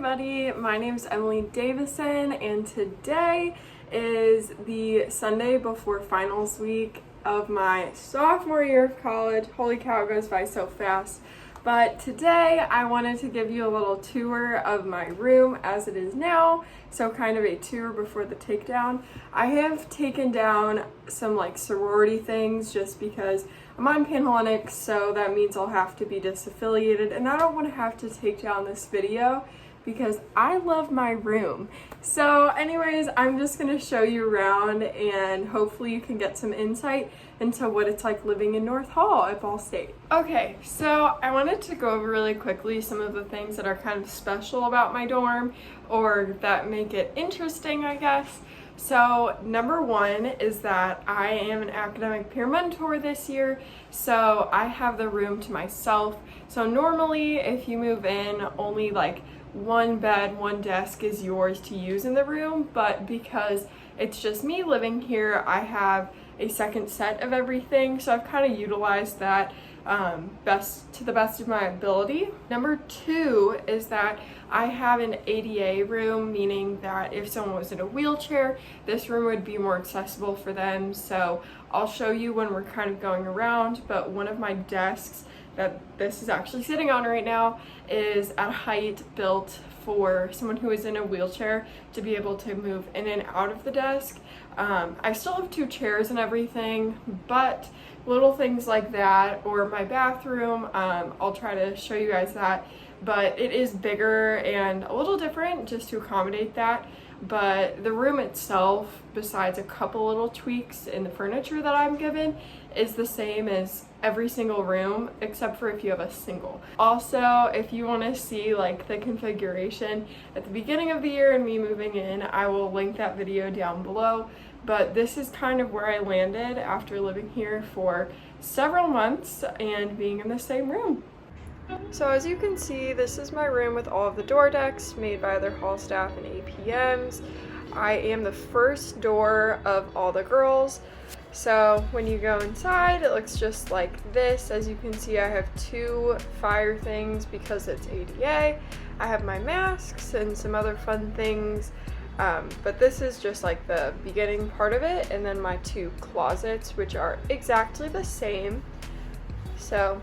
everybody, my name is Emily Davison, and today is the Sunday before finals week of my sophomore year of college. Holy cow, it goes by so fast. But today I wanted to give you a little tour of my room as it is now, so kind of a tour before the takedown. I have taken down some like sorority things just because I'm on Panhellenics, so that means I'll have to be disaffiliated, and I don't want to have to take down this video because I love my room. So anyways, I'm just going to show you around and hopefully you can get some insight into what it's like living in North Hall at Ball State. Okay, so I wanted to go over really quickly some of the things that are kind of special about my dorm or that make it interesting, I guess. So number one is that I am an academic peer mentor this year, so I have the room to myself. So normally if you move in, only like one bed, one desk is yours to use in the room, but because it's just me living here, I have a second set of everything, so I've kind of utilized that to the best of my ability. Number two is that I have an ADA room, meaning that if someone was in a wheelchair, this room would be more accessible for them. So I'll show you when we're kind of going around, but one of my desks that this is actually sitting on right now is at a height built for someone who is in a wheelchair to be able to move in and out of the desk. I still have two chairs and everything, but little things like that, or my bathroom, I'll try to show you guys that, but it is bigger and a little different just to accommodate that. But the room itself, besides a couple little tweaks in the furniture that I'm given, is the same as every single room except for if you have a single. Also, if you want to see like the configuration at the beginning of the year and me moving in, I will link that video down below. But this is kind of where I landed after living here for several months and being in the same room. So as you can see, this is my room with all of the door decks made by other hall staff and APMs. I am the first door of all the girls. So when you go inside, it looks just like this. As you can see, I have two fire things because it's ADA. I have my masks and some other fun things. But this is just like the beginning part of it, and then my two closets, which are exactly the same. So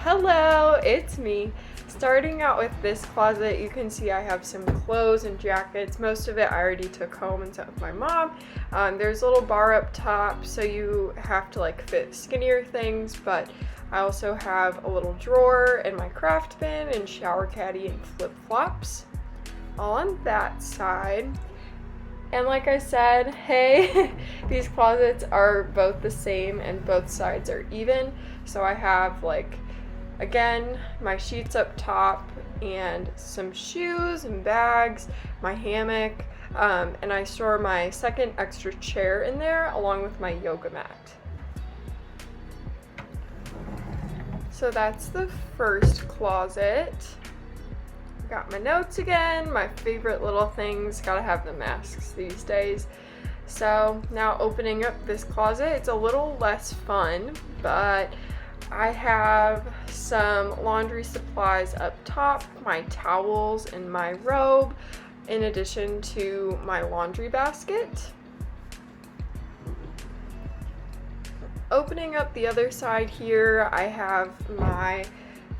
hello, it's me. Starting out with this closet, you can see I have some clothes and jackets. Most of it I already took home and sent with my mom. There's a little bar up top, so you have to like fit skinnier things, but I also have a little drawer and my craft bin and shower caddy and flip-flops all on that side. And like I said, hey, these closets are both the same and both sides are even. So I have like, again, my sheets up top and some shoes and bags, my hammock, and I store my second extra chair in there along with my yoga mat. So that's the first closet. Got my notes again, my favorite little things, gotta have the masks these days. So now opening up this closet, it's a little less fun, but I have some laundry supplies up top, my towels and my robe, in addition to my laundry basket. Opening up the other side here, I have my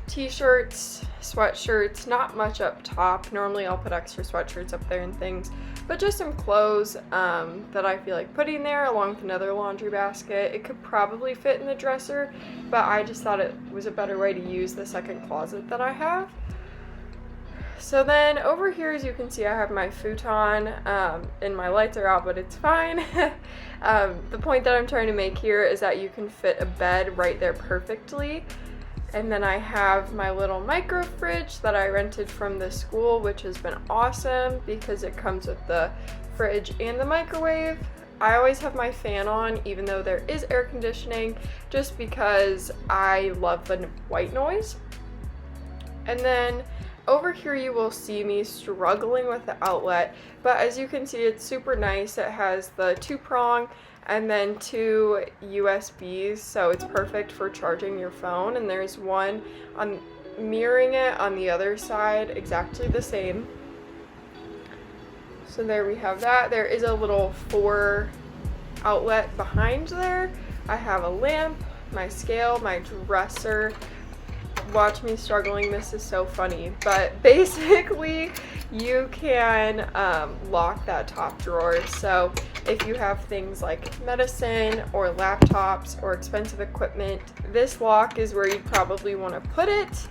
t-shirts, sweatshirts, not much up top. Normally I'll put extra sweatshirts up there and things, but just some clothes that I feel like putting there along with another laundry basket. It could probably fit in the dresser, but I just thought it was a better way to use the second closet that I have. So then over here, as you can see, I have my futon, and my lights are out, but it's fine. The point that I'm trying to make here is that you can fit a bed right there perfectly. And then I have my little micro fridge that I rented from the school, which has been awesome because it comes with the fridge and the microwave. I always have my fan on, even though there is air conditioning, just because I love the white noise. And then over here you will see me struggling with the outlet, but as you can see, it's super nice. It has the 2-prong and then 2 USBs, so it's perfect for charging your phone. And there's one on mirroring it on the other side exactly the same. So there we have that. There is a little 4 outlet behind there. I have a lamp, my scale, my dresser. Watch me struggling, this is so funny. But basically, you can lock that top drawer. So if you have things like medicine or laptops or expensive equipment, this lock is where you'd probably want to put it.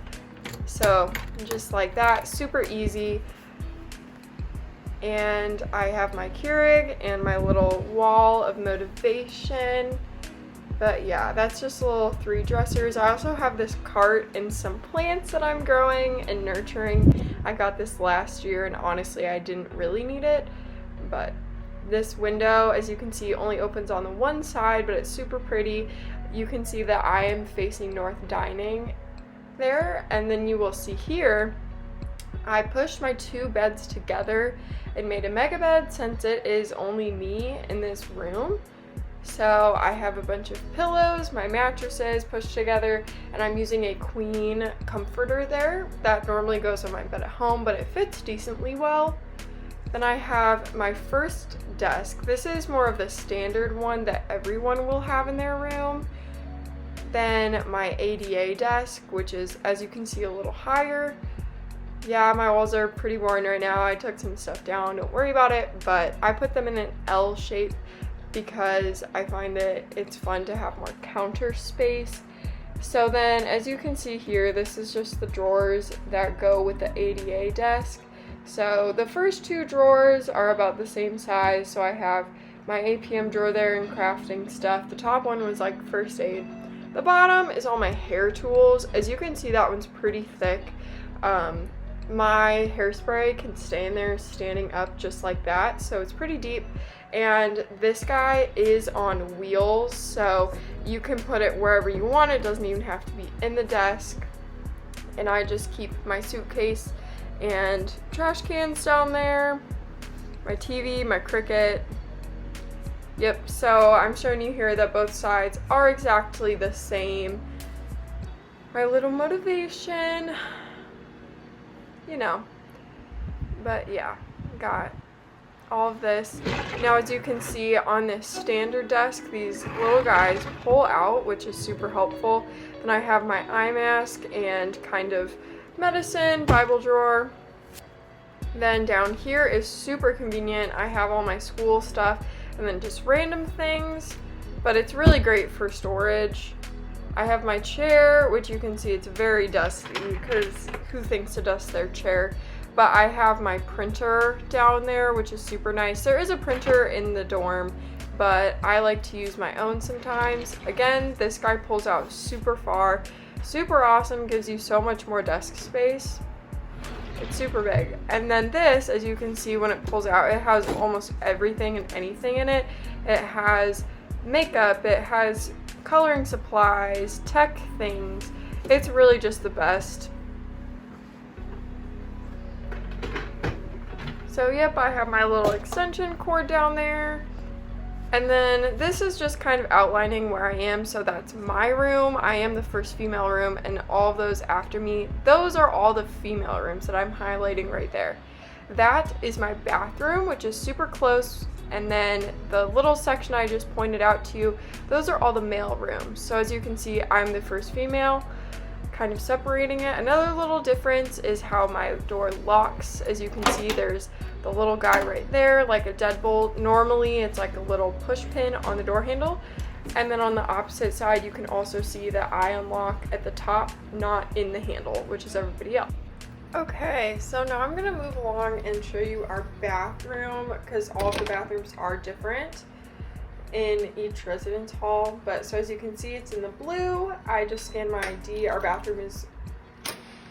So just like that, super easy. And I have my Keurig and my little wall of motivation. But yeah, that's just a little 3 dressers. I also have this cart and some plants that I'm growing and nurturing. I got this last year and honestly I didn't really need it. But this window, as you can see, only opens on the one side, but it's super pretty. You can see that I am facing north dining there. And then you will see here, I pushed my 2 beds together and made a mega bed since it is only me in this room. So I have a bunch of pillows, my mattresses pushed together, and I'm using a queen comforter there. That normally goes on my bed at home, but it fits decently well. Then I have my first desk. This is more of the standard one that everyone will have in their room. Then my ADA desk, which is, as you can see, a little higher. Yeah, my walls are pretty worn right now. I took some stuff down, don't worry about it, but I put them in an L shape because I find that it's fun to have more counter space. So then, as you can see here, this is just the drawers that go with the ADA desk. So the first 2 drawers are about the same size, so I have my APM drawer there and crafting stuff. The top one was like first aid. The bottom is all my hair tools. As you can see, that one's pretty thick. My hairspray can stay in there standing up just like that, so it's pretty deep. And this guy is on wheels, so you can put it wherever you want. It doesn't even have to be in the desk. And I just keep my suitcase and trash cans down there, my TV, my Cricut. Yep, so I'm showing you here that both sides are exactly the same. My little motivation, you know, but yeah, got all of this. Now, as you can see on this standard desk, these little guys pull out, which is super helpful. Then I have my eye mask and kind of medicine, Bible drawer. Then down here is super convenient. I have all my school stuff and then just random things, but it's really great for storage. I have my chair, which you can see it's very dusty because who thinks to dust their chair? But I have my printer down there, which is super nice. There is a printer in the dorm, but I like to use my own sometimes. Again, this guy pulls out super far, super awesome, gives you so much more desk space. It's super big. And then this, as you can see when it pulls out, it has almost everything and anything in it. It has makeup, it has coloring supplies, tech things. It's really just the best. So yep, I have my little extension cord down there. And then this is just kind of outlining where I am. So that's my room. I am the first female room, and all of those after me, those are all the female rooms that I'm highlighting right there. That is my bathroom, which is super close. And then the little section I just pointed out to you, those are all the male rooms. So as you can see, I'm the first female, kind of separating it. Another little difference is how my door locks. As you can see, there's the little guy right there, like a deadbolt. Normally it's like a little push pin on the door handle. And then on the opposite side, you can also see that I unlock at the top, not in the handle, which is everybody else. Okay, so now I'm gonna move along and show you our bathroom, because all of the bathrooms are different in each residence hall. But so as you can see, it's in the blue. I just scanned my ID. Our bathroom is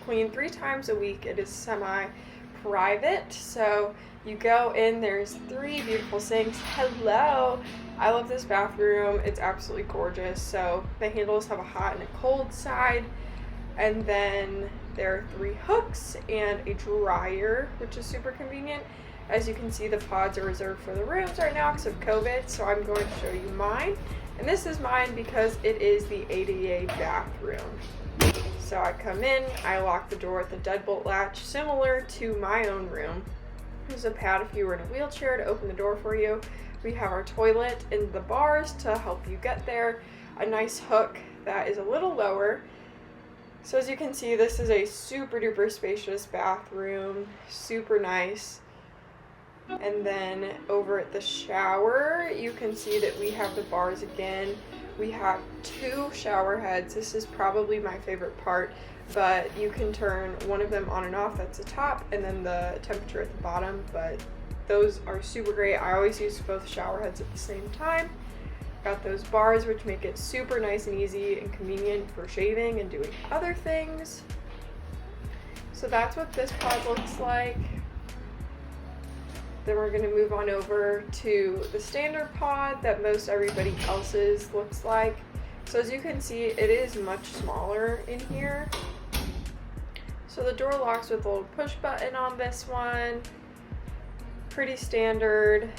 cleaned 3 times a week. It is semi-private, so you go in, there's 3 beautiful sinks. Hello, I love this bathroom. It's absolutely gorgeous. So the handles have a hot and a cold side, and then there are 3 hooks and a dryer, which is super convenient. As you can see, the pods are reserved for the rooms right now because of COVID, so I'm going to show you mine. And this is mine because it is the ADA bathroom. So I come in, I lock the door with a deadbolt latch, similar to my own room. There's a pad if you were in a wheelchair to open the door for you. We have our toilet in the bars to help you get there. A nice hook that is a little lower. So as you can see, this is a super duper spacious bathroom, super nice. And then over at the shower, you can see that we have the bars again. We have 2 shower heads. This is probably my favorite part, but you can turn one of them on and off. That's the top, and then the temperature at the bottom, but those are super great. I always use both shower heads at the same time. Got those bars, which make it super nice and easy and convenient for shaving and doing other things. So that's what this pod looks like. Then we're going to move on over to the standard pod that most everybody else's looks like. So as you can see, it is much smaller in here. So the door locks with a little push button on this one. Pretty standard.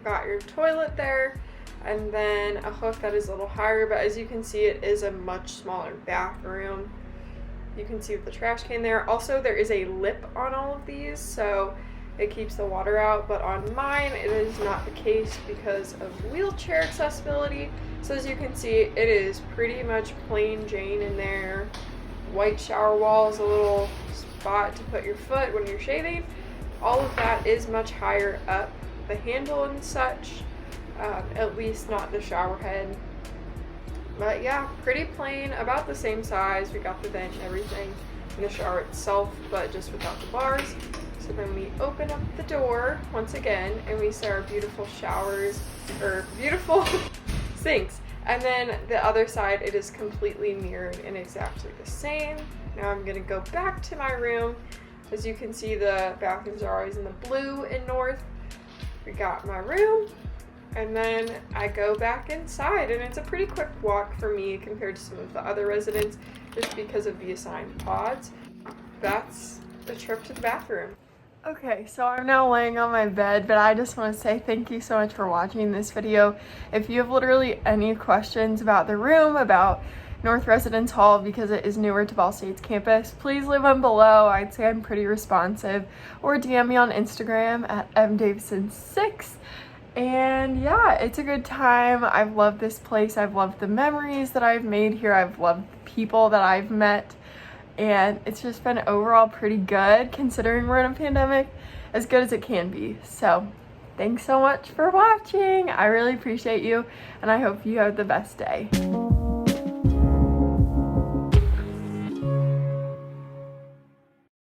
Got your toilet there, and then a hook that is a little higher, but as you can see, it is a much smaller bathroom. You can see the trash can there. Also, there is a lip on all of these, so it keeps the water out, but on mine it is not the case because of wheelchair accessibility. So as you can see, it is pretty much plain Jane in there. White shower walls, a little spot to put your foot when you're shaving. All of that is much higher up the handle and such, at least not the shower head. But yeah, pretty plain, about the same size. We got the vent and everything in the shower itself, but just without the bars. So then we open up the door once again, and we see our beautiful showers, or beautiful sinks. And then the other side, it is completely mirrored and exactly the same. Now I'm gonna go back to my room. As you can see, the bathrooms are always in the blue and north. We got my room, and then I go back inside, and it's a pretty quick walk for me compared to some of the other residents, just because of the assigned pods. That's the trip to the bathroom. Okay, so I'm now laying on my bed, but I just want to say thank you so much for watching this video. If you have literally any questions about the room, about North Residence Hall, because it is newer to Ball State's campus, please leave them below. I'd say I'm pretty responsive, or DM me on Instagram at mdavison6. And yeah, it's a good time. I've loved this place. I've loved the memories that I've made here. I've loved the people that I've met. And it's just been overall pretty good, considering we're in a pandemic, as good as it can be. So thanks so much for watching. I really appreciate you, and I hope you have the best day.